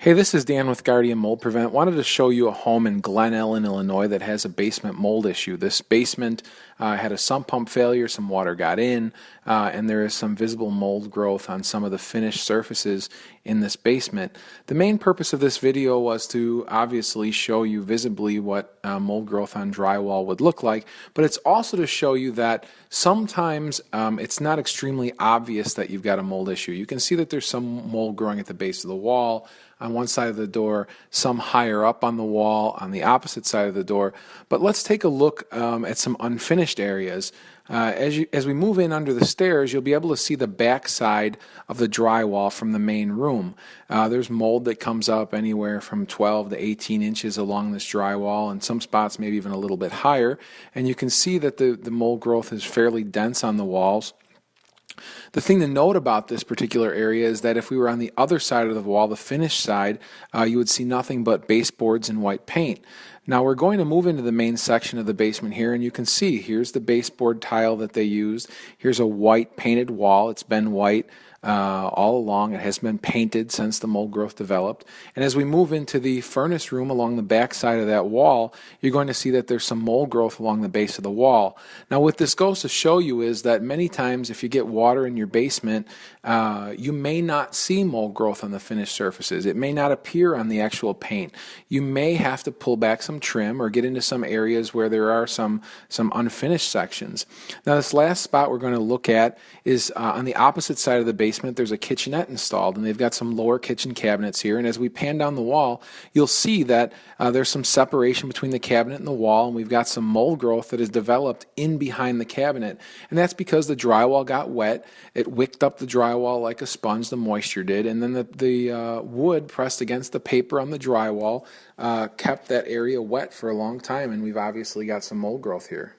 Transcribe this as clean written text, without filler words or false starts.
Hey, this is Dan with Guardian Mold Prevent. Wanted to show you a home in Glen Ellyn, Illinois that has a basement mold issue. This basement had a sump pump failure, some water got in, and there is some visible mold growth on some of the finished surfaces in this basement. The main purpose of this video was to obviously show you visibly what mold growth on drywall would look like, but it's also to show you that sometimes it's not extremely obvious that you've got a mold issue. You can see that there's some mold growing at the base of the wall, on one side of the door, some higher up on the wall, on the opposite side of the door. But let's take a look at some unfinished areas. As we move in under the stairs, you'll be able to see the back side of the drywall from the main room. There's mold that comes up anywhere from 12 to 18 inches along this drywall, and some spots maybe even a little bit higher. And you can see that the mold growth is fairly dense on the walls. The thing to note about this particular area is that if we were on the other side of the wall, the finished side, you would see nothing but baseboards and white paint. Now we're going to move into the main section of the basement here, and you can see here's the baseboard tile that they used. Here's a white painted wall. It's been white all along. It has been painted since the mold growth developed. And as we move into the furnace room along the back side of that wall, you're going to see that there's some mold growth along the base of the wall. Now what this goes to show you is that many times if you get water in your basement, you may not see mold growth on the finished surfaces. It may not appear on the actual paint. You may have to pull back some trim or get into some areas where there are some unfinished sections. Now this last spot we're going to look at is on the opposite side of the basement. There's a kitchenette installed, and they've got some lower kitchen cabinets here, and as we pan down the wall, you'll see that there's some separation between the cabinet and the wall, and we've got some mold growth that is developed in behind the cabinet, and that's because the drywall got wet. It wicked up the drywall like a sponge, the moisture did, and then the wood pressed against the paper on the drywall kept that area wet for a long time, and we've obviously got some mold growth here.